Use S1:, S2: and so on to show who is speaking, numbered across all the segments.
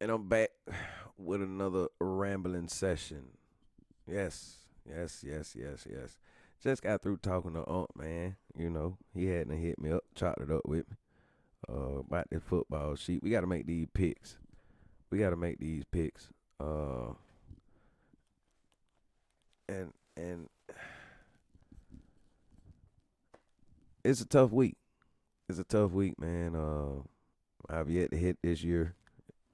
S1: And I'm back with another rambling session. Yes. Just got through talking to Unc, man. You know, he hadn't hit me up, chopped it up with me. About this football sheet. We gotta make these picks. We gotta make these picks. Uh and it's a tough week. It's a tough week, man. I've yet to hit this year,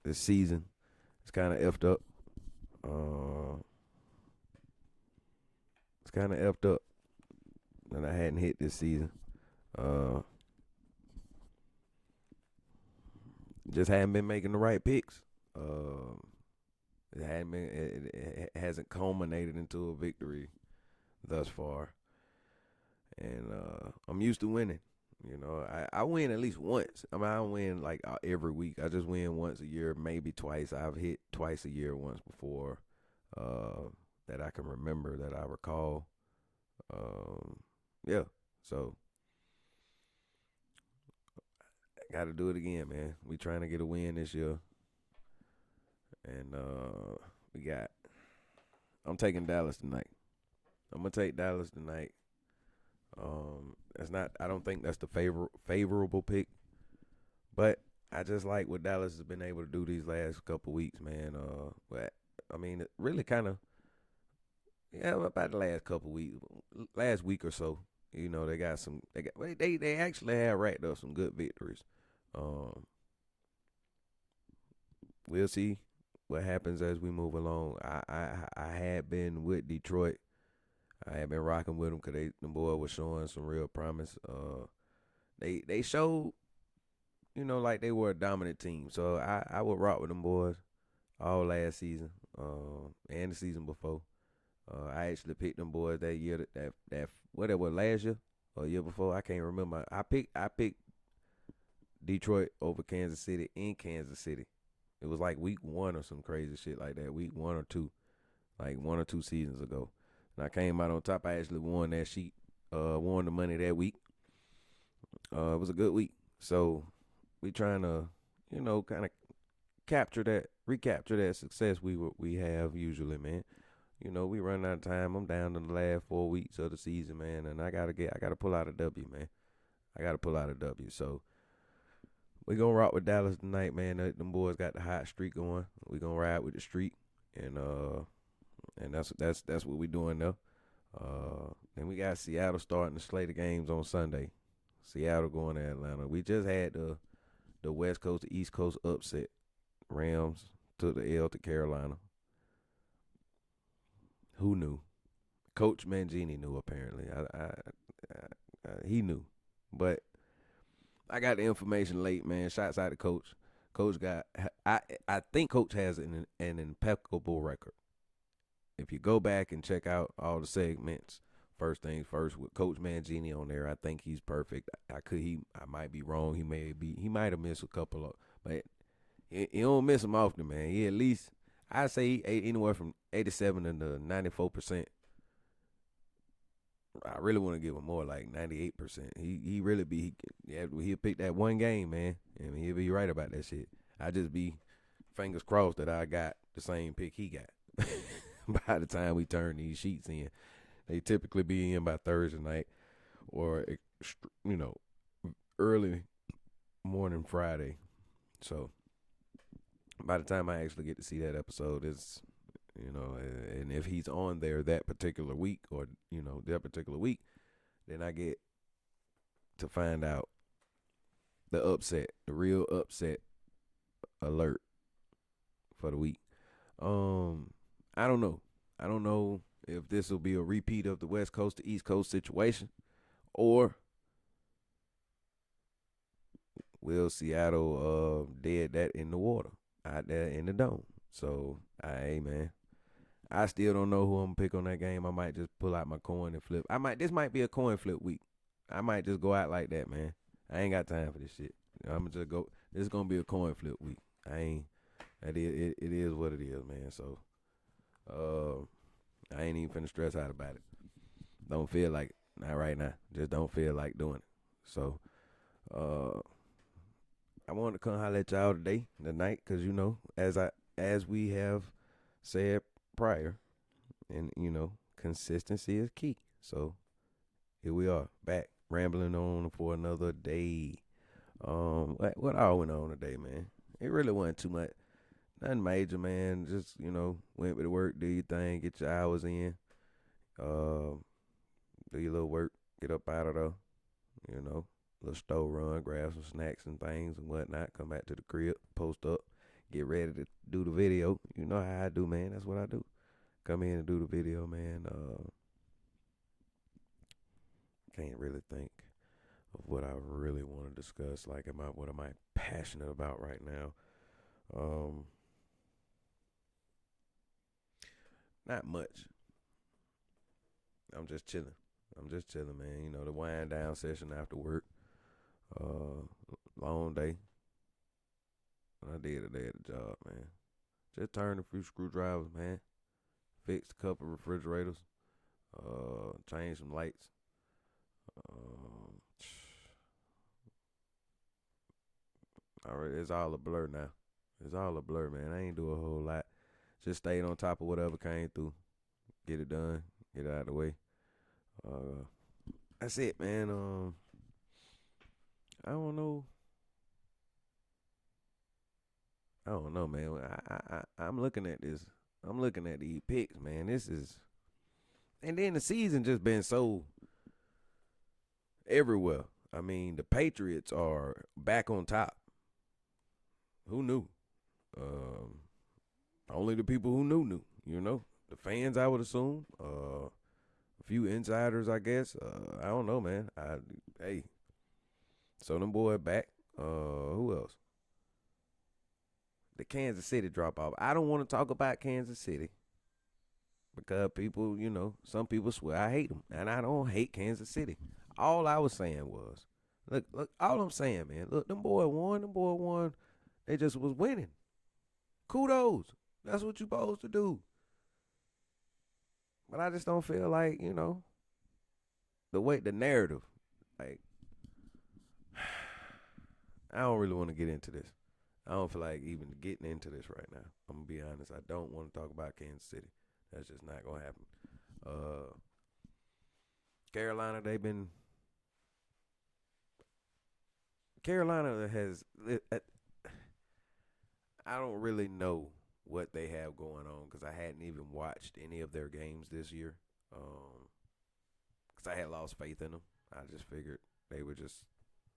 S1: this season. It's kinda effed up. Uh it's kinda effed up that I hadn't hit this season. Uh Just hadn't been making the right picks. Um, it hadn't been. It hasn't culminated into a victory thus far, and I'm used to winning. You know, I win at least once. I mean, I don't win like every week. I just win once a year, maybe twice. I've hit twice a year once before, uh, that I can remember, that I recall. Um, yeah. So I got to do it again, man. We trying to get a win this year, and we got. I'm taking Dallas tonight. I'm gonna take Dallas tonight. That's not. I don't think that's the favorable pick, but I just like what Dallas has been able to do these last couple weeks, man. But I mean, it really kind of, yeah, about the last couple weeks, last week or so. You know, they got some. They actually have racked up some good victories. Um, we'll see what happens as we move along. I had been with Detroit. I had been rocking with them because the boy was showing some real promise. They showed, like they were a dominant team. So I would rock with them boys all last season, and the season before. I actually picked them boys that year, that what it was, last year or year before. I can't remember. I picked Detroit over Kansas City in Kansas City. It was like week one or some crazy shit like that. Week 1 or 2, like 1 or 2 seasons ago. And I came out on top. I actually won that sheet. Won the money that week. It was a good week. So we trying to, kind of recapture that success we have usually, man. We run out of time. I'm down to the last 4 weeks of the season, man, and I gotta pull out a W, man. I gotta pull out a W. So we gonna rock with Dallas tonight, man. Them boys got the hot streak going. We gonna ride with the streak, and that's what we doing now. Then we got Seattle starting to slate the games on Sunday. Seattle going to Atlanta. We just had the West Coast to East Coast upset. Rams took the L to Carolina. Who knew? Coach Mangini knew apparently. He knew, but I got the information late, man. Shots out to Coach. Coach got. I think Coach has an impeccable record. If you go back and check out all the segments, first things first with Coach Mangini on there, I think he's perfect. I might be wrong. He might have missed a couple of, but he don't miss them often, man. He at least, I say anywhere from 87 to 94%. I really want to give him more, like 98%. He really be, he'll pick that one game, man, and he'll be right about that shit. I just be fingers crossed that I got the same pick he got. By the time we turn these sheets in, they typically be in by Thursday night or, you know early morning Friday. So by the time I actually get to see that episode, and if he's on there that particular week, or that particular week, then I get to find out the real upset alert for the week. Um, I don't know. I don't know if this will be a repeat of the West Coast to East Coast situation, or will Seattle dead that in the water out there in the dome. So, hey man, I still don't know who I'm gonna pick on that game. I might just pull out my coin and flip. This might be a coin flip week. I might just go out like that, man. I ain't got time for this shit. I'm gonna just go. This is gonna be a coin flip week. I ain't. It is what it is, man. So, I ain't even finna stress out about it. Don't feel like it. Not right now. Just don't feel like doing it. So, uh, I wanted to come holler at y'all today, tonight, because as we have said prior, and consistency is key. So here we are, back rambling on for another day. What all went on today, man? It really wasn't too much, nothing major, man. Just went to work, do your thing, get your hours in, uh, do your little work, get up out of there, you know, little store run, grab some snacks and things and whatnot. Come back to the crib, post up, get ready to do the video. You know how I do, man. That's what I do. Come in and do the video, man. Can't really think of what I really want to discuss. Like, what am I passionate about right now? Um, Not much. I'm just chilling. Man. The wind down session after work. Uh, Long day. What I did today at the job, man. Just turned a few screwdrivers, man. Fixed a couple refrigerators. Changed some lights. Um, Alright, it's all a blur now. It's all a blur, man. I ain't do a whole lot. Just stayed on top of whatever came through. Get it done. Get it out of the way. Uh, that's it, man. I don't know. I don't know, man. I'm looking at this. I'm looking at these picks, man. This is, and then the season just been so everywhere. I mean, the Patriots are back on top. Who knew? Um, Only the people who knew. The fans, I would assume. A few insiders, I guess. I don't know, man. Hey, so them boy back. Who else? The Kansas City drop off. I don't want to talk about Kansas City because people, some people swear I hate them, and I don't hate Kansas City. All I was saying was, look. All I'm saying, man. Look, them boy won. They just was winning. Kudos. That's what you supposed to do. But I just don't feel like, the narrative. Like, I don't really want to get into this. I don't feel like even getting into this right now. I'm gonna be honest. I don't want to talk about Kansas City. That's just not gonna happen. Uh, Carolina, Carolina has. I don't really know what they have going on because I hadn't even watched any of their games this year. Because I had lost faith in them. I just figured they were just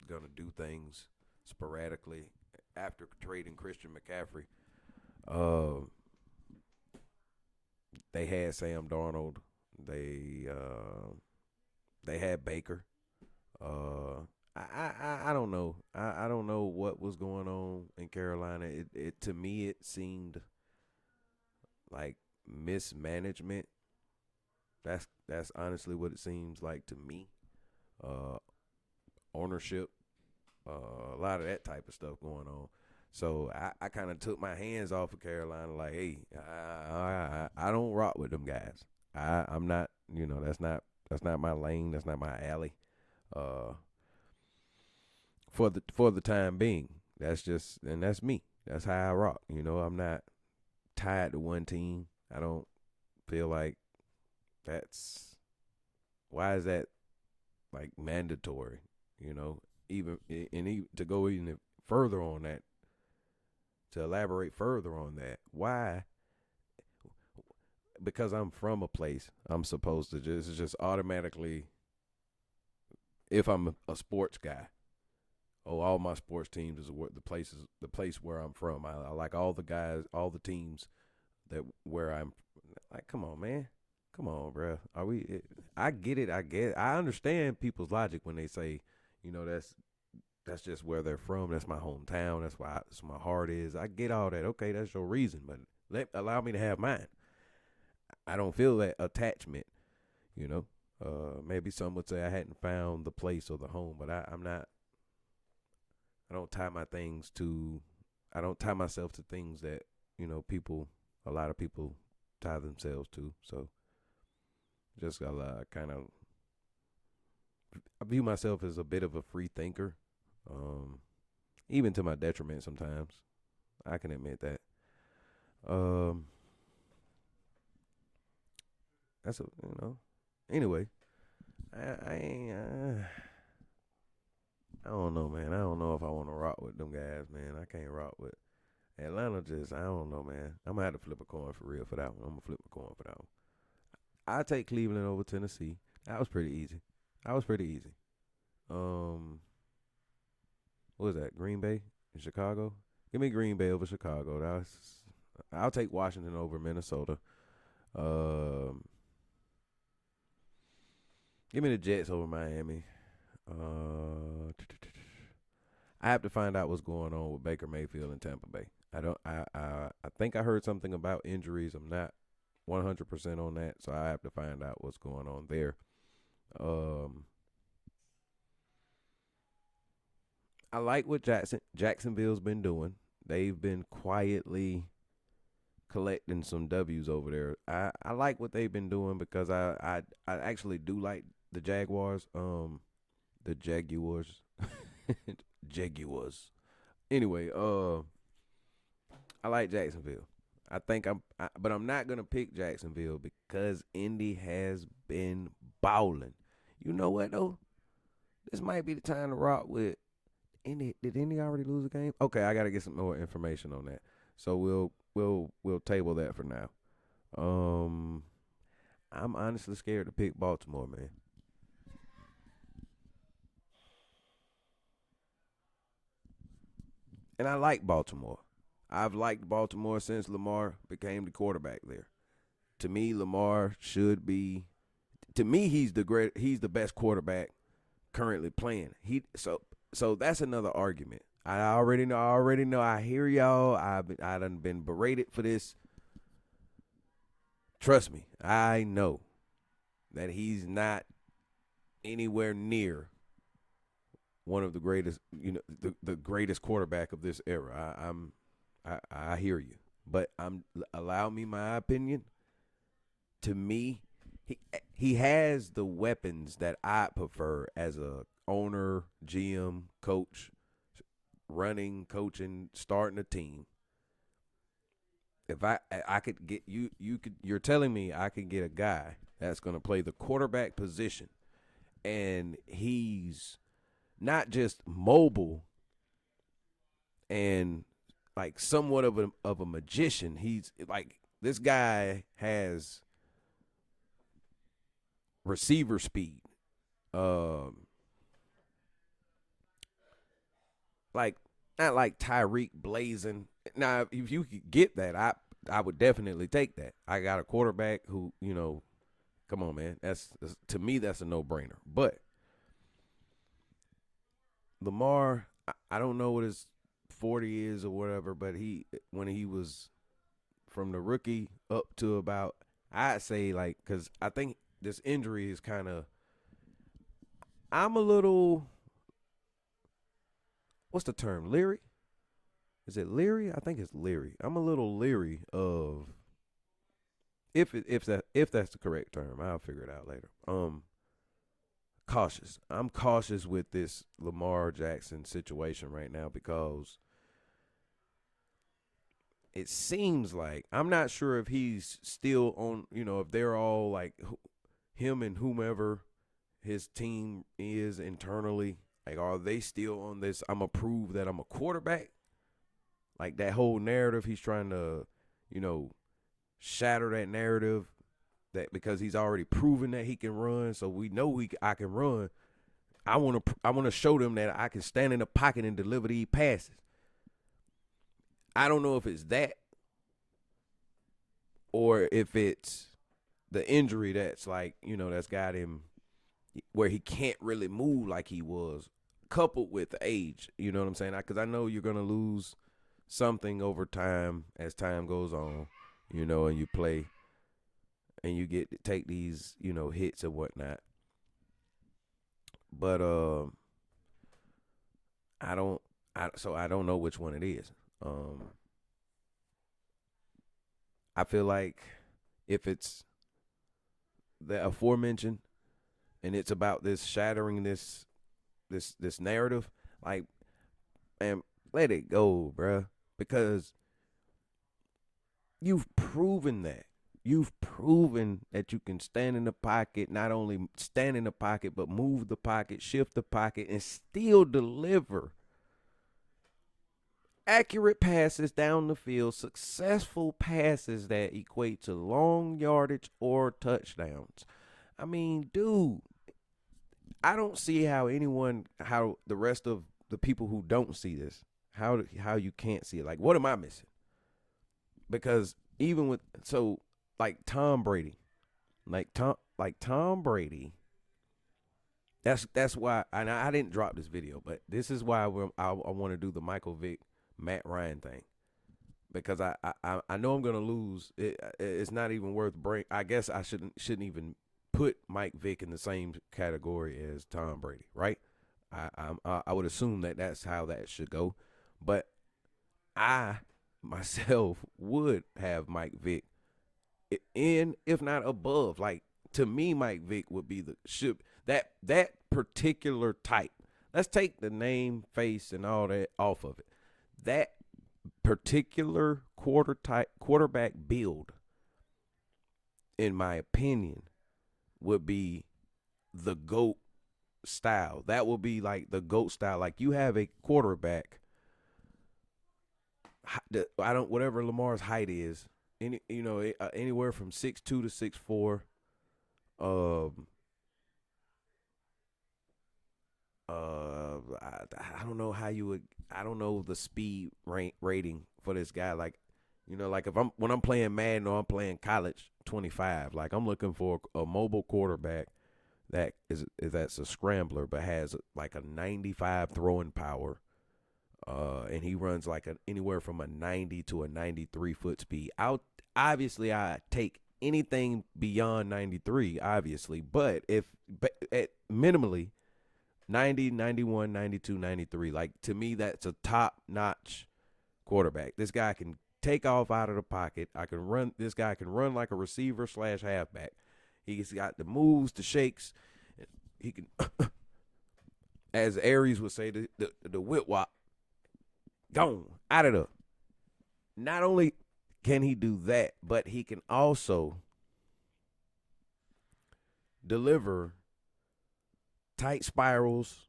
S1: gonna do things sporadically after trading Christian McCaffrey. Uh, they had Sam Darnold. They had Baker. Uh, I don't know. I don't know what was going on in Carolina. It to me it seemed like mismanagement. That's honestly what it seems like to me. Uh, Ownership, a lot of that type of stuff going on. So I kind of took my hands off of Carolina. Like, hey, I don't rock with them guys. I'm not. That's not my lane. That's not my alley. Uh, for the time being, that's me. That's how I rock. I'm not tied to one team. I don't feel like that's why is that like mandatory. Even to go even further on that, to elaborate further on that, why? Because I'm from a place, I'm supposed to just automatically, if I'm a sports guy, all my sports teams is the place where I'm from. I like all the guys, all the teams that where I'm like. Come on, man. Come on, bro. Are we? I get it. I understand people's logic when they say, that's just where they're from. That's my hometown. That's my heart is. I get all that. Okay, that's your reason, but allow me to have mine. I don't feel that attachment. You know, maybe some would say I hadn't found the place or the home, but I'm not. I don't tie my things to. I don't tie myself to things that a lot of people tie themselves to. So just gotta kind of. I view myself as a bit of a free thinker. even to my detriment sometimes. I can admit that. Um, that's a Anyway, I ain't. I don't know, man. I don't know if I want to rock with them guys, man. I can't rock with Atlanta. Just I don't know, man. I'm gonna have to flip a coin for real for that one. I'm gonna flip a coin for that one. I take Cleveland over Tennessee. That was pretty easy. That was pretty easy. Um, what was that? Green Bay in Chicago. Give me Green Bay over Chicago. I'll take Washington over Minnesota. Um, give me the Jets over Miami. I have to find out what's going on with Baker Mayfield in Tampa Bay. I don't. I think I heard something about injuries. I'm not 100% on that, so I have to find out what's going on there. Um, I like what Jacksonville's been doing. They've been quietly collecting some W's over there. I like what they've been doing because I actually do like the Jaguars. The Jaguars. Jaguars. Anyway, I like Jacksonville. But I'm not gonna pick Jacksonville because Indy has been balling. You know what though? This might be the time to rock with Indy. Did Indy already lose a game? Okay, I gotta get some more information on that. So we'll table that for now. Um, I'm honestly scared to pick Baltimore, man. And I like Baltimore. I've liked Baltimore since Lamar became the quarterback there. To me, Lamar should be. To me, he's the best quarterback currently playing. So that's another argument. I already know. I already know. I hear y'all. I done been berated for this. Trust me, I know that he's not anywhere near one of the greatest. The greatest quarterback of this era. I hear you, but allow me my opinion. To me, he he has the weapons that I prefer as a owner, GM, coach, running, coaching, starting a team. If I could get you're telling me I could get a guy that's going to play the quarterback position and he's not just mobile and like somewhat of a magician. He's like this guy has receiver speed. Um, like not like Tyreek blazing. Now, if you could get that, I would definitely take that. I got a quarterback who come on, man. That's to me that's a no brainer. But Lamar, I don't know what his 40 is or whatever, but he when he was from the rookie up to about I'd say like because I think this injury is kind of I'm a little what's the term leery? Is it leery? I think it's leery. I'm a little leery of if that's the correct term. I'll figure it out later. Cautious. I'm cautious with this Lamar Jackson situation right now because it seems like I'm not sure if he's still on. If they're all like him and whomever his team is internally. Like, are they still on this? I'm gonna prove that I'm a quarterback. Like that whole narrative, he's trying to, you know, shatter that narrative that because he's already proven that he can run, so we know I can run. I want to show them that I can stand in the pocket and deliver these passes. I don't know if it's that or if it's the injury that's like, that's got him where he can't really move like he was, coupled with the age. You know what I'm saying? Because I know you're going to lose something over time as time goes on, and you play and you get to take these, hits and whatnot. But I don't I don't know which one it is. I feel like if it's the aforementioned and it's about this shattering this narrative, like, and Let it go, bruh. Because you've proven that. You've proven that you can stand in the pocket, not only stand in the pocket, but move the pocket, shift the pocket, and still deliver accurate passes down the field, successful passes that equate to long yardage or touchdowns. I mean, dude, I don't see how the rest of the people who don't see this, how you can't see it. Like, what am I missing? Because even with like Tom Brady, Tom Brady. That's why, and I didn't drop this video, but this is why I want to do the Michael Vick, Matt Ryan thing, because I know I'm gonna lose. It's not even worth bring. I guess I shouldn't even put Mike Vick in the same category as Tom Brady, right? I would assume that that's how that should go, but I myself would have Mike Vick in, if not above. Like, to me, Mike Vick would be that particular type. Let's take the name, face, and all that off of it. That particular quarterback build, in my opinion, would be the GOAT style. That would be like the GOAT style. Like, you have a quarterback, whatever Lamar's height is, anywhere from 6'2" to 6'4". I don't know how you would. I don't know the speed rating for this guy. Like, like when I'm playing Madden or I'm playing college 25, like, I'm looking for a mobile quarterback that's a scrambler but has like a 95 throwing power. And he runs like anywhere from a 90 to a 93 foot speed. Obviously I take anything beyond 93, obviously, but at minimally 90, 91, 92, 93. Like, to me, that's a top-notch quarterback. This guy can take off out of the pocket. This guy can run like a receiver / halfback. He's got the moves, the shakes. He can, as Aries would say, the whip wop. Gone out of the. Not only can he do that, but he can also deliver tight spirals,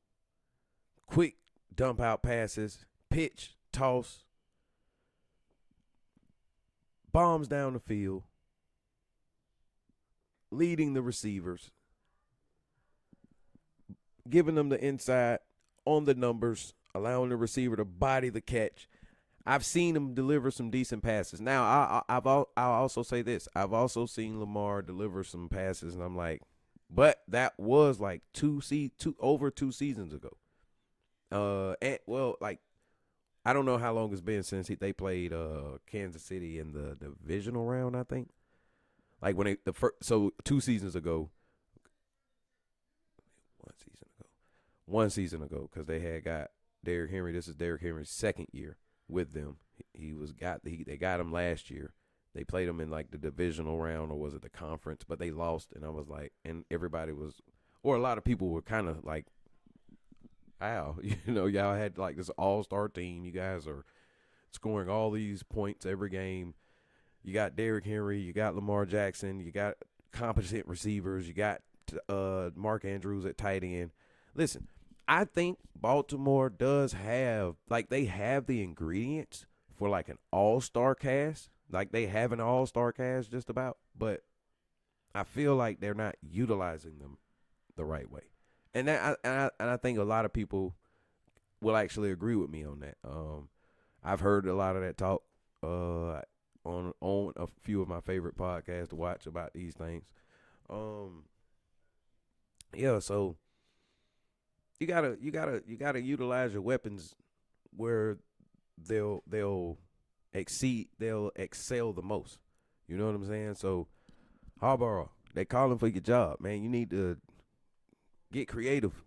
S1: quick dump out passes, pitch, toss, bombs down the field, leading the receivers, giving them the inside on the numbers, allowing the receiver to body the catch. I've seen him deliver some decent passes. Now, I'll also say this. I've also seen Lamar deliver some passes, and I'm like, but that was like over 2 seasons ago. Like, I don't know how long it's been since they played Kansas City in the divisional round, I think. Like, when 2 seasons ago. 1 season ago, because they had got Derrick Henry. This is Derrick Henry's second year with them. They got him last year. They played him in like the divisional round, or was it the conference? But they lost, and I was like, and everybody was, or a lot of people were kind of like, "How?" Y'all had like this all-star team. You guys are scoring all these points every game. You got Derrick Henry, you got Lamar Jackson, you got competent receivers, you got Mark Andrews at tight end. Listen, I think Baltimore does have, like, they have the ingredients for like an all-star cast. Like, they have an all-star cast just about, but I feel like they're not utilizing them the right way. And I think a lot of people will actually agree with me on that. I've heard a lot of that talk on a few of my favorite podcasts to watch about these things. So you gotta utilize your weapons where they'll excel the most. You know what I'm saying? So, Harbaugh, they calling for your job, man. You need to get creative.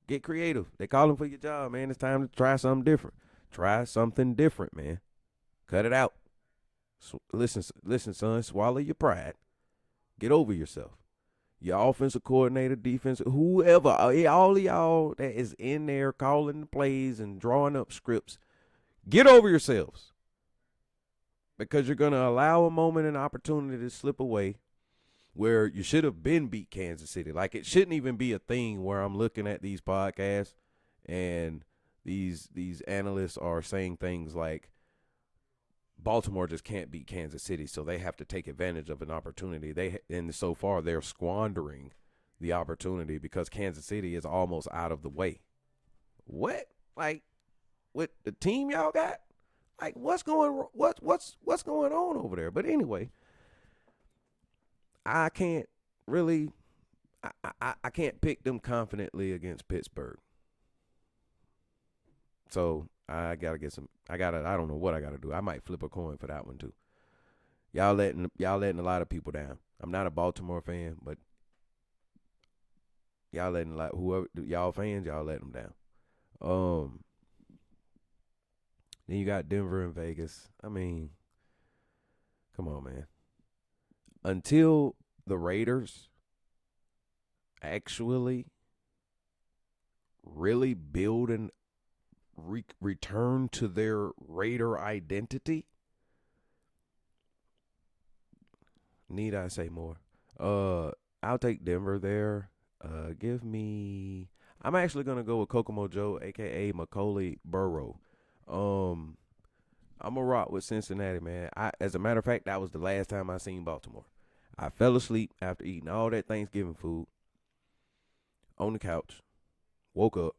S1: Get creative. They calling for your job, man. It's time to try something different. Try something different, man. Cut it out. Listen, son. Swallow your pride. Get over yourself. Your offensive coordinator, defensive, whoever, all of y'all that is in there calling the plays and drawing up scripts, Get over yourselves because you're going to allow a moment and opportunity to slip away where you should have been beat Kansas City. Like, it shouldn't even be a thing where I'm looking at these podcasts and these analysts are saying things like Baltimore just can't beat Kansas City, so they have to take advantage of an opportunity. And so far they're squandering the opportunity because Kansas City is almost out of the way. What? Like, with the team y'all got? Like, what's going on over there? But anyway, I can't really I can't pick them confidently against Pittsburgh. So I gotta get some. I don't know what I gotta do. I might flip a coin for that one too. Y'all letting a lot of people down. I'm not a Baltimore fan, but y'all letting a lot whoever y'all fans, y'all letting them down. Then you got Denver and Vegas. I mean, come on, man. Until the Raiders actually really build and return to their Raider identity, need I say more? I'll take Denver there. Give me. I'm actually gonna go with Kokomo Joe, aka Macaulay Burrow. I'm gonna rock with Cincinnati, man. As a matter of fact, that was the last time I seen Baltimore. I fell asleep after eating all that Thanksgiving food on the couch. Woke up,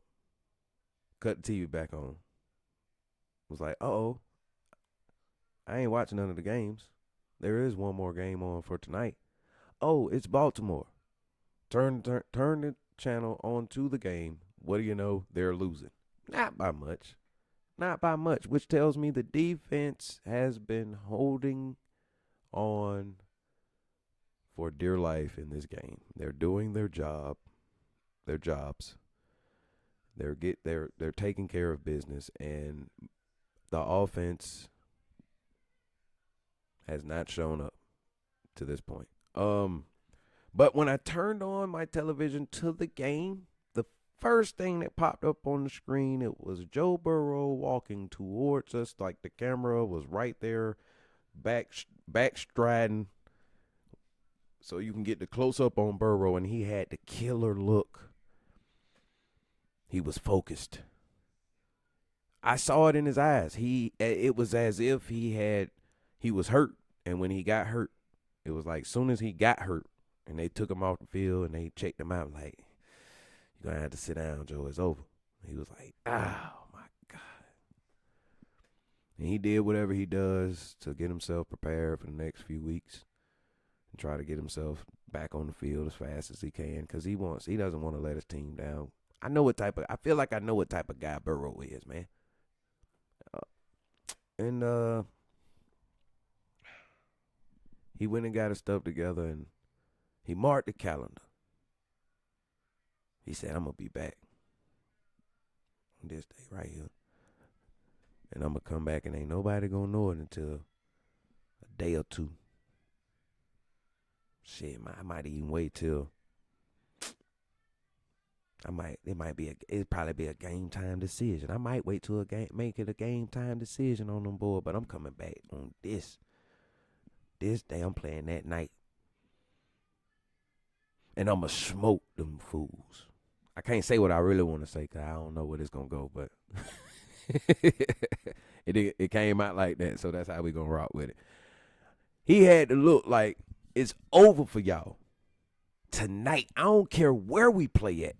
S1: cut the TV back on. Was like, oh, I ain't watching none of the games. There is one more game on for tonight. Oh, it's Baltimore. Turn the channel on to the game. What do you know? They're losing. Not by much. Not by much, which tells me the defense has been holding on for dear life in this game. They're doing their jobs. They're taking care of business, and the offense has not shown up to this point. But when I turned on my television to the game, the first thing that popped up on the screen, it was Joe Burrow walking towards us, like the camera was right there, back striding, so you can get the close up on Burrow, and he had the killer look. He was focused. I saw it in his eyes. It was as if he was hurt, and when he got hurt, it was like soon as he got hurt, and they took him off the field and they checked him out, like, you're gonna have to sit down, Joe. It's over. He was like, oh my God. And he did whatever he does to get himself prepared for the next few weeks and try to get himself back on the field as fast as he can, because he doesn't want to let his team down. I feel like I know what type of guy Burrow is, man. And he went and got his stuff together, and he marked the calendar. He said, I'm going to be back on this day right here. And I'm going to come back, and ain't nobody going to know it until a day or two. Shit, I might even wait till it'd probably be a game time decision. I might wait till make it a game time decision on them board, but I'm coming back on this day. I'm playing that night, and I'ma smoke them fools. I can't say what I really want to say because I don't know where it's gonna go, but it came out like that, so that's how we gonna rock with it. He had to look like it's over for y'all tonight. I don't care where we play at.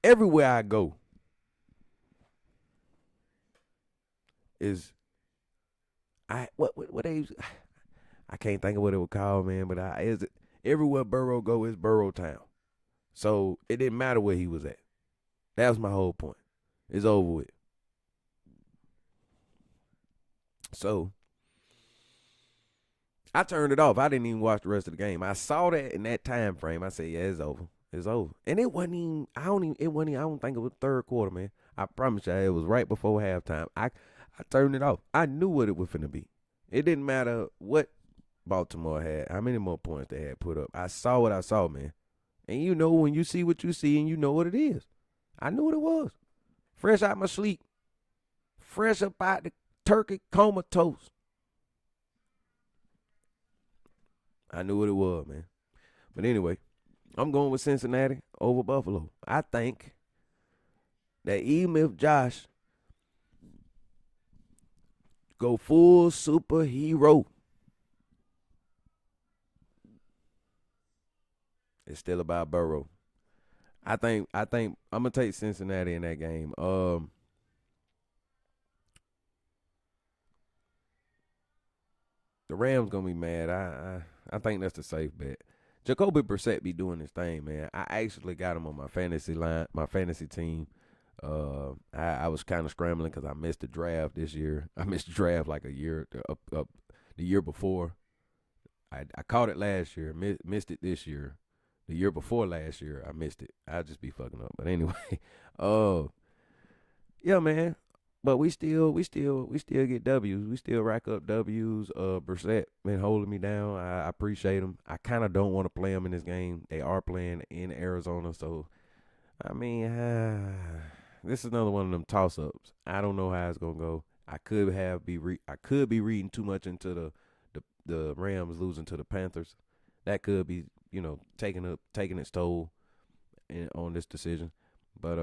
S1: Everywhere I go is what they, I can't think of what it would call, man, but everywhere Burrow go is Burrow Town. So it didn't matter where he was at. That was my whole point. It's over with. So I turned it off. I didn't even watch the rest of the game. I saw that in that time frame. I said, yeah, it's over. It's over. And it wasn't even, I don't think it was third quarter, man. I promise you, it was right before halftime. I turned it off. I knew what it was finna be. It didn't matter what Baltimore had, how many more points they had put up. I saw what I saw, man. And you know when you see what you see and you know what it is. I knew what it was. Fresh out my sleep. fresh up out the turkey comatose. I knew what it was, man. But anyway, I'm going with Cincinnati over Buffalo. I think that even if Josh go full superhero, it's still about Burrow. I think I'm gonna take Cincinnati in that game. The Rams gonna be mad. I think that's the safe bet. Jacoby Brissett be doing his thing, man. I actually got him on my fantasy line, my fantasy team. I was kind of scrambling because I missed the draft this year. I missed the draft like a year up the year before. I caught it last year, missed it this year. The year before last year, I missed it. I just be fucking up. But anyway, uh, yeah, man. But we still get W's. We still rack up W's. Brissett been holding me down. I appreciate him. I kind of don't want to play him in this game. They are playing in Arizona, so I mean, this is another one of them toss ups. I don't know how it's gonna go. I could be reading too much into the Rams losing to the Panthers. That could be taking its toll on this decision. But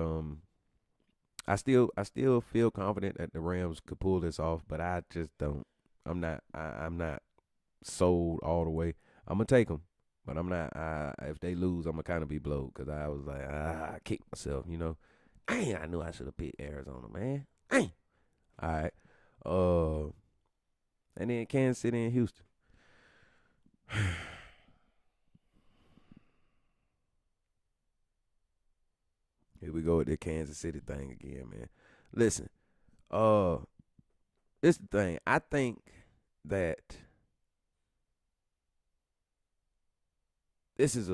S1: I still feel confident that the Rams could pull this off, but I just don't. I'm not sold all the way. I'm gonna take them, but I'm not. If they lose, I'm gonna kind of be blowed because I was like, I kicked myself. Dang, I knew I should have picked Arizona, man. Dang. All right. And then Kansas City and Houston. Here we go with the Kansas City thing again, man. Listen, this is the thing. I think that this is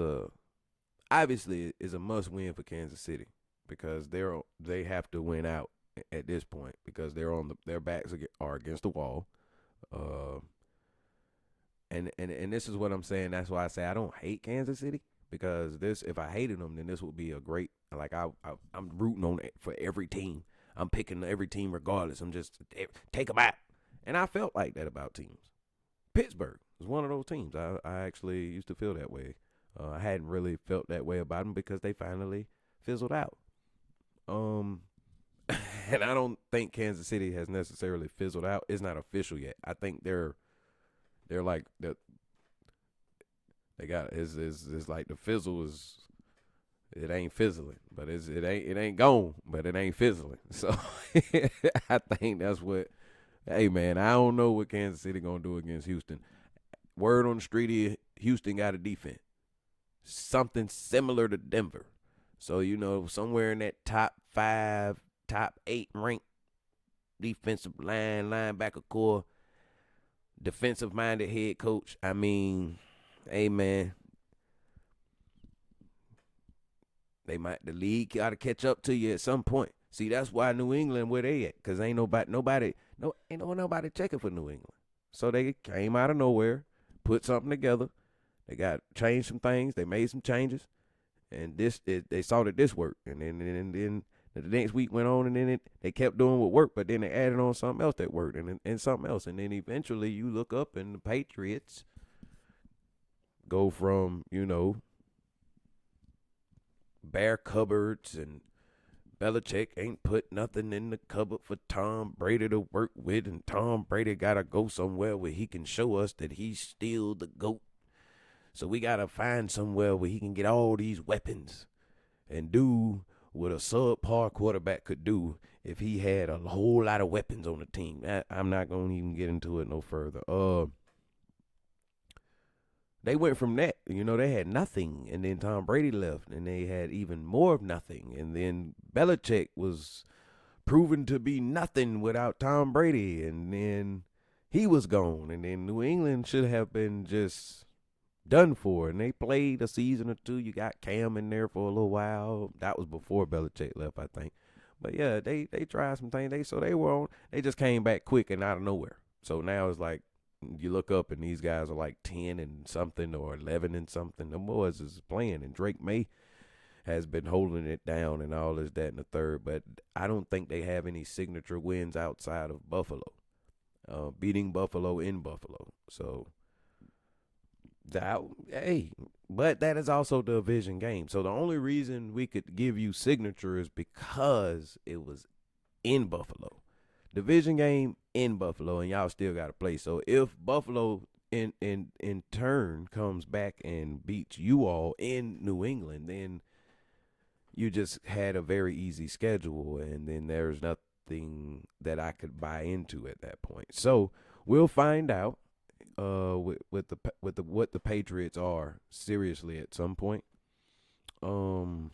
S1: obviously is a must win for Kansas City because they have to win out at this point because their backs are against the wall. Uh, and this is what I'm saying. That's why I say I don't hate Kansas City because if I hated them, then this would be a great I'm rooting on it for every team. I'm picking every team regardless. I'm just take them out, and I felt like that about teams. Pittsburgh was one of those teams. I actually used to feel that way. I hadn't really felt that way about them because they finally fizzled out. Um, and I don't think Kansas City has necessarily fizzled out. It's not official yet. I think they're like they got it's like the fizzle is it ain't fizzling, but it ain't gone, but it ain't fizzling. So I think that's what. Hey man, I don't know what Kansas City gonna do against Houston. Word on the street is Houston got a defense, something similar to Denver. So somewhere in that top 5, top 8 ranked defensive linebacker core, defensive minded head coach. I mean, hey man, the league gotta catch up to you at some point. See, that's why New England where they at, cause ain't nobody checking for New England. So they came out of nowhere, put something together. They got changed some things. They made some changes, and they saw that this worked. And then the next week went on, and then they kept doing what worked, but then they added on something else that worked, and something else, and then eventually you look up and the Patriots go from bare cupboards and Belichick ain't put nothing in the cupboard for Tom Brady to work with, and Tom Brady got to go somewhere where he can show us that he's still the GOAT. So we got to find somewhere where he can get all these weapons and do what a subpar quarterback could do if he had a whole lot of weapons on the team. I'm not going to even get into it no further. They went from that, they had nothing, and then Tom Brady left, and they had even more of nothing, and then Belichick was proven to be nothing without Tom Brady, and then he was gone, and then New England should have been just done for, and they played a season or two. You got Cam in there for a little while. That was before Belichick left, I think. But yeah, they tried some things. They just came back quick and out of nowhere. So now it's like, you look up and these guys are like 10 and something or 11 and something. The boys is playing, and Drake May has been holding it down and all this, that, and the third. But I don't think they have any signature wins outside of Buffalo, beating Buffalo in Buffalo. So that, hey, but that is also the division game. So the only reason we could give you signature is because it was in Buffalo. Division game in Buffalo, and y'all still got to play. So if Buffalo in turn comes back and beats you all in New England, then you just had a very easy schedule, and then there's nothing that I could buy into at that point. So we'll find out with the what the Patriots are seriously at some point. Um,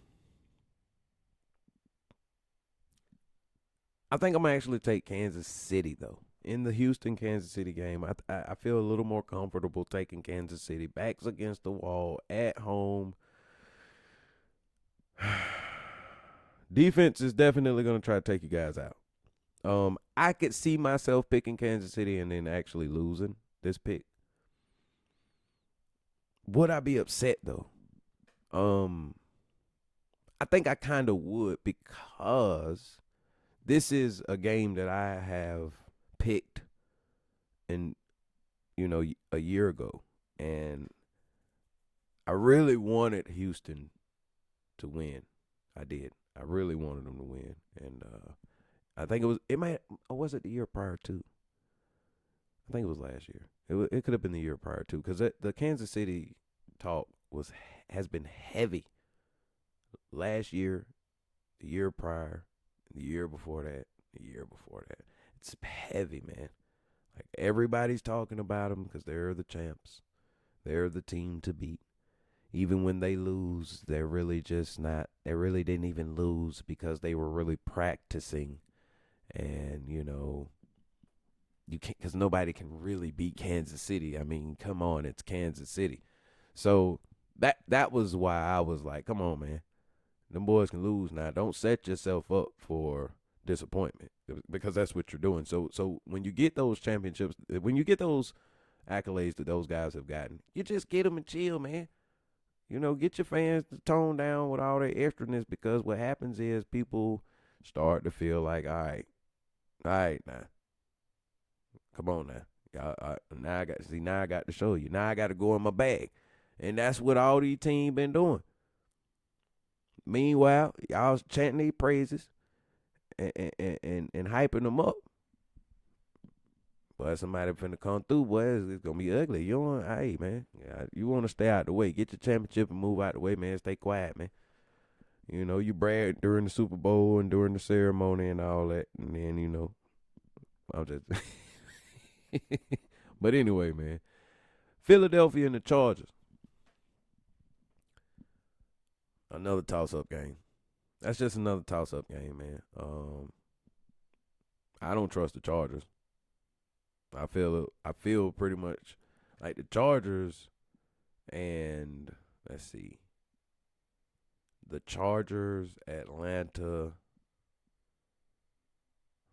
S1: I think I'm gonna actually take Kansas City though. In the Houston Kansas City game, I feel a little more comfortable taking Kansas City. Backs against the wall at home. Defense is definitely gonna try to take you guys out. I could see myself picking Kansas City and then actually losing this pick. Would I be upset though? Um, I think I kind of would because this is a game that I have picked in a year ago, and I really wanted Houston to win. I did. I really wanted them to win, and I think it might, or was it the year prior to? I think it was last year. It could have been the year prior to, because the Kansas City talk has been heavy last year, the year prior, the year before that, the year before that. It's heavy, man. Like everybody's talking about them because they're the champs. They're the team to beat. Even when they lose, they're really just not. They really didn't even lose because they were really practicing, and you can't, because nobody can really beat Kansas City. I mean, come on, it's Kansas City. So that was why I was like, come on, man. Them boys can lose now. Don't set yourself up for disappointment because that's what you're doing. So when you get those championships, when you get those accolades that those guys have gotten, you just get them and chill, man. Get your fans to tone down with all their extraness, because what happens is people start to feel like, all right, now, come on now. Now I got to show you. Now I got to go in my bag, and that's what all these teams been doing. Meanwhile, y'all chanting their praises and hyping them up. But somebody finna come through, boy, it's gonna be ugly. You want, hey man, you want to stay out the way. Get your championship and move out the way, man. Stay quiet, man. You brag during the Super Bowl and during the ceremony and all that, and then I'm just. But anyway, man, Philadelphia and the Chargers, another toss-up game. That's just another toss-up game, man. I don't trust the Chargers. I feel pretty much like the Chargers, and let's see, the Chargers, Atlanta,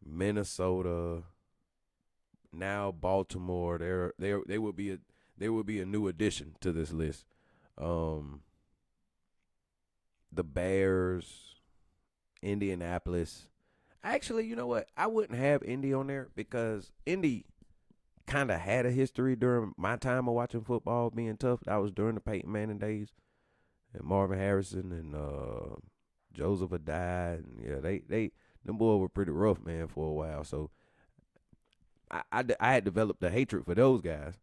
S1: Minnesota, now Baltimore. They would be a new addition to this list. The Bears, Indianapolis. Actually, you know what? I wouldn't have Indy on there because Indy kind of had a history during my time of watching football being tough. That was during the Peyton Manning days, and Marvin Harrison and Joseph Adai, and yeah, they them boys were pretty rough, man, for a while. So I had developed a hatred for those guys.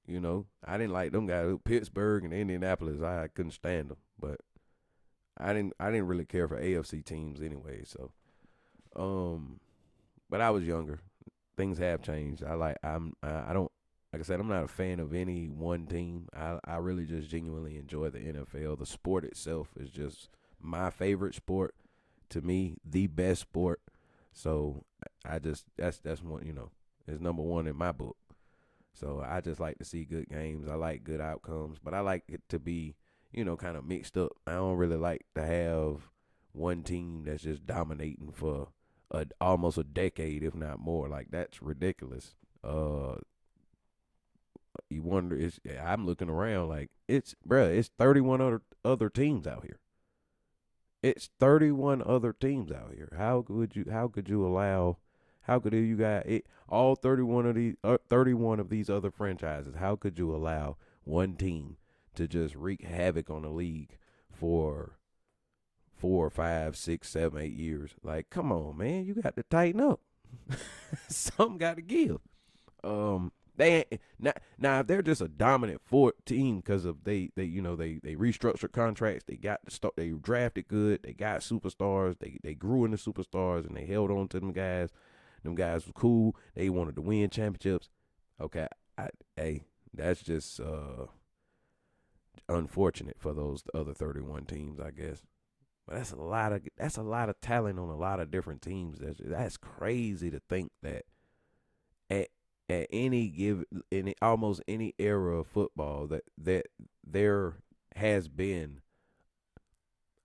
S1: I didn't like them guys. Pittsburgh and Indianapolis, I couldn't stand them. But I didn't really care for AFC teams anyway. So, but I was younger. Things have changed. I don't, like I said, I'm not a fan of any one team. I really just genuinely enjoy the NFL. The sport itself is just my favorite sport. To me, the best sport. So I just that's one, is number one in my book. So I just like to see good games. I like good outcomes, but I like it to be, kind of mixed up. I don't really like to have one team that's just dominating for almost a decade, if not more. Like, that's ridiculous. You wonder, I'm looking around like it's 31 other teams out here. It's 31 other teams out here. How could you allow how could you got it all 31 of these other franchises? How could you allow one team to just wreak havoc on the league for 4, 5, 6, 7, 8 years? Like, come on, man, you got to tighten up. Something got to give. They ain't now if they're just a dominant team because of they restructured contracts. They got the start. They drafted good. They got superstars. They grew into superstars and they held on to them guys. Them guys were cool. They wanted to win championships. Okay, hey, that's just unfortunate for those other 31 teams, I guess. But that's a lot of talent on a lot of different teams. That's crazy to think that at any given in almost any era of football that there has been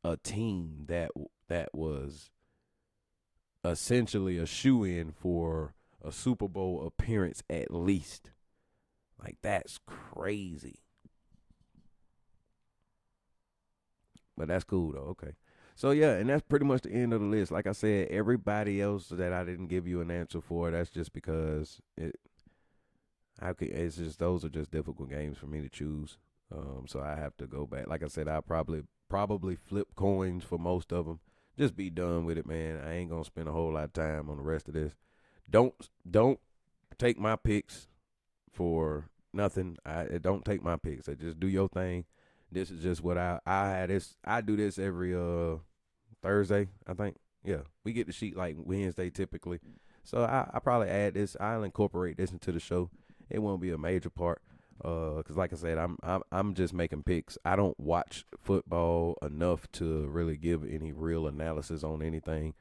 S1: a team that was essentially a shoe-in for a Super Bowl appearance at least. Like, that's crazy. But that's cool though. Okay. So yeah, and that's pretty much the end of the list. Like I said, everybody else that I didn't give you an answer for, that's just because it's just those are just difficult games for me to choose. So I have to go back. Like I said, I probably flip coins for most of them. Just be done with it, man. I ain't gonna spend a whole lot of time on the rest of this. Don't take my picks for nothing. I don't take my picks. I just do your thing. This is just what I had this. I do this every Thursday, I think. Yeah, we get the sheet like Wednesday typically. So I probably add this. I'll incorporate this into the show. It won't be a major part. Cause like I said, I'm just making picks. I don't watch football enough to really give any real analysis on anything.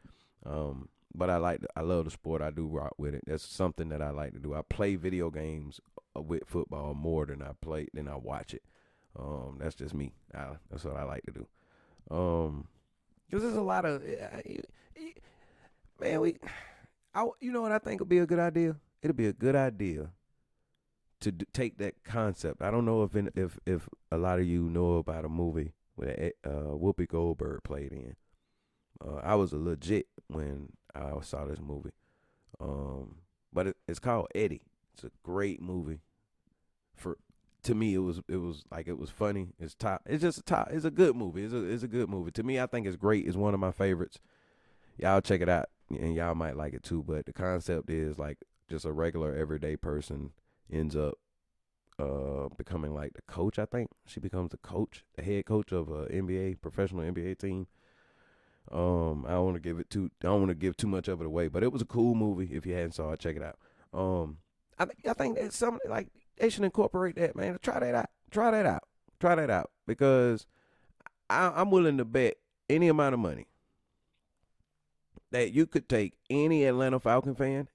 S1: But I love the sport. I do rock with it. That's something that I like to do. I play video games with football more than I watch it. That's just me. That's what I like to do. Cause there's a lot of man. You know what I think would be a good idea? It'll be a good idea to take that concept. I don't know if a lot of you know about a movie where Whoopi Goldberg played in. I was a legit when I saw this movie. But it's called Eddie. It's a great movie. For to me, it was funny. It's top. It's just a top. It's a good movie. It's a good movie. To me, I think it's great. It's one of my favorites. Y'all check it out, and y'all might like it too. But the concept is like just a regular everyday person ends up becoming like the coach. I think she becomes the head coach of a professional NBA team. I don't want to give too much of it away, but it was a cool movie. If you hadn't saw it, check it out. I think that's something like they should incorporate that, man. Try that out. Try that out because I'm willing to bet any amount of money that you could take any Atlanta Falcon fan.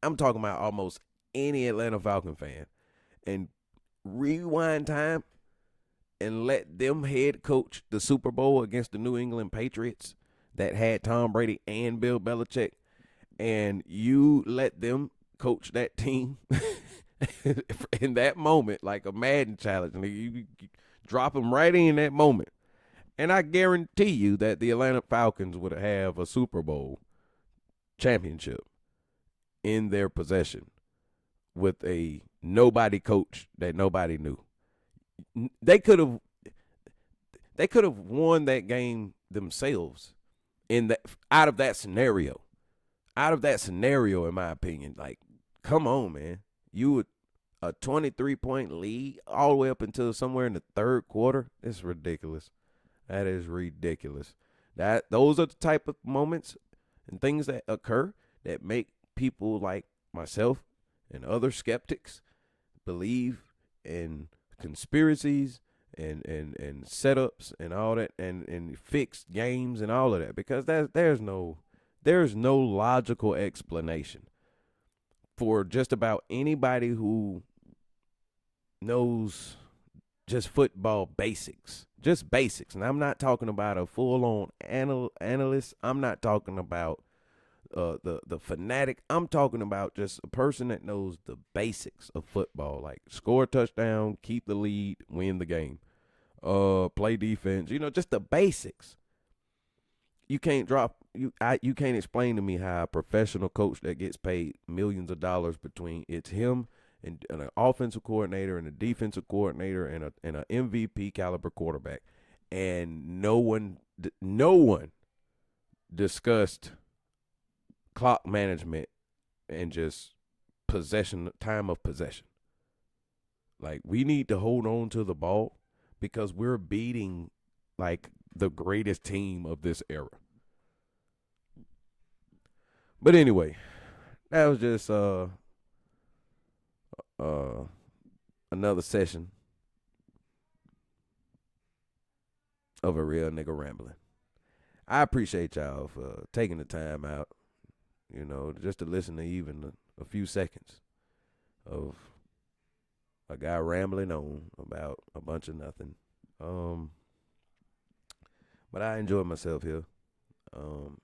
S1: I'm talking about almost any Atlanta Falcon fan and rewind time and let them head coach the Super Bowl against the New England Patriots that had Tom Brady and Bill Belichick, and you let them coach that team in that moment like a Madden challenge. And you drop them right in that moment. And I guarantee you that the Atlanta Falcons would have a Super Bowl championship in their possession with a nobody coach that nobody knew. They could have won that game themselves in that out of that scenario. Out of that scenario, in my opinion, like, come on, man. You would a 23-point lead all the way up until somewhere in the third quarter. It's ridiculous. That is ridiculous. Those are the type of moments and things that occur that make people like myself and other skeptics believe in conspiracies and setups and all that and fixed games and all of that, because there's no logical explanation for just about anybody who knows just football basics. Just basics. And I'm not talking about a full-on analyst. I'm not talking about the fanatic. I'm talking about just a person that knows the basics of football, like score a touchdown, keep the lead, win the game, play defense. Just the basics. you can't drop you can't explain to me how a professional coach that gets paid millions of dollars between it's him and an offensive coordinator and a defensive coordinator and an MVP caliber quarterback, and no one discussed clock management and just time of possession. Like, we need to hold on to the ball because we're beating like the greatest team of this era. But anyway, that was just uh another session of a real nigga rambling. I appreciate y'all for taking the time out, just to listen to even a few seconds of a guy rambling on about a bunch of nothing. Um, but I enjoy myself here. Um,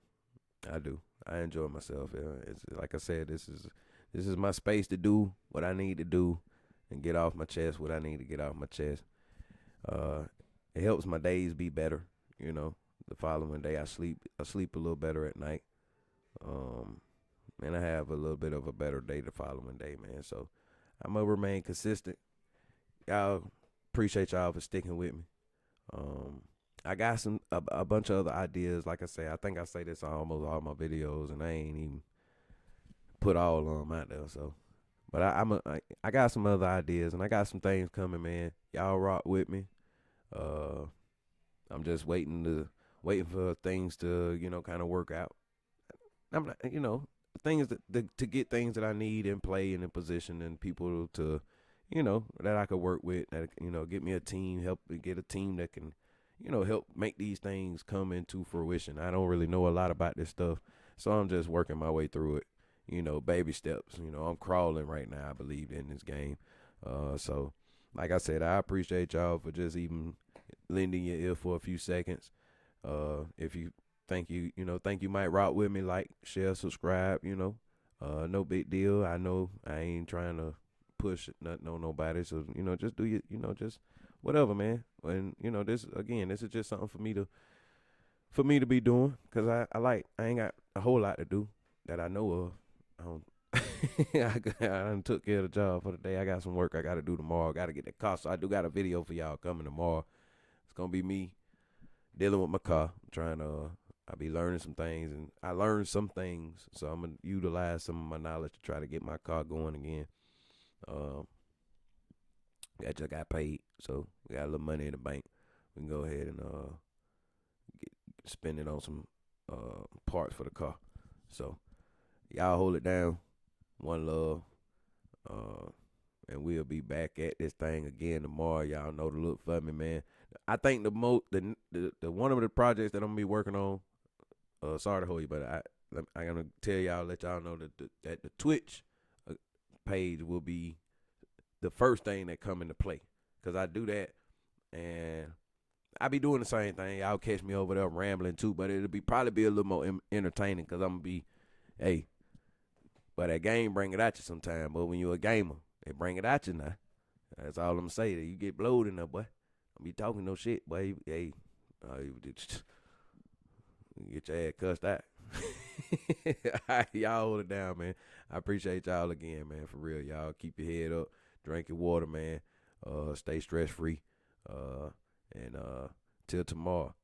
S1: I do. I enjoy myself here. It's like I said, this is my space to do what I need to do and get off my chest what I need to get off my chest. Uh, it helps my days be better. The following day I sleep a little better at night. Um, and I have a little bit of a better day the following day, man. So I'm gonna remain consistent. Y'all, appreciate y'all for sticking with me. Um, I got a bunch of other ideas. Like I say, I think I say this on almost all my videos, and I ain't even put all of them out there. So, but I got some other ideas, and I got some things coming, man. Y'all rock with me. Uh, I'm just waiting for things to kind of work out. I'm not, things to get things that I need in play and in position and people to, that I could work with, that get me a team, help me get a team that can, help make these things come into fruition. I don't really know a lot about this stuff, so I'm just working my way through it. Baby steps. I'm crawling right now, I believe, in this game. So like I said, I appreciate y'all for just even lending your ear for a few seconds. If you think you might rock with me, like, share, subscribe, no big deal. I know I ain't trying to push nothing on nobody. So, just do you, just whatever, man. And, this is just something for me to be doing. Cause I ain't got a whole lot to do that I know of. I don't, I done took care of the job for the day. I got some work I got to do tomorrow. Got to get that car. So I do got a video for y'all coming tomorrow. It's going to be me dealing with my car, trying to, I be learning some things, and I learned some things, so I'm going to utilize some of my knowledge to try to get my car going again. I just got paid, so we got a little money in the bank. We can go ahead and spend it on some parts for the car. So y'all hold it down. One love. And we'll be back at this thing again tomorrow. Y'all know to look for me, man. I think the one of the projects that I'm gonna be working on. Sorry to hold you, but I'm gonna tell y'all, let y'all know that the Twitch page will be the first thing that come into play, cause I do that, and I be doing the same thing. Y'all catch me over there rambling too, but it'll probably be a little more entertaining, cause I'm gonna be, hey, but that game bring it at you sometime. But when you a gamer, they bring it at you now. That's all I'm gonna say. That you get blowed in there, boy. Don't be talking no shit, boy. Hey, you get your ass cussed out. All right, y'all hold it down, man. I appreciate y'all again, man. For real, y'all keep your head up, drink your water, man. Stay stress free. And till tomorrow.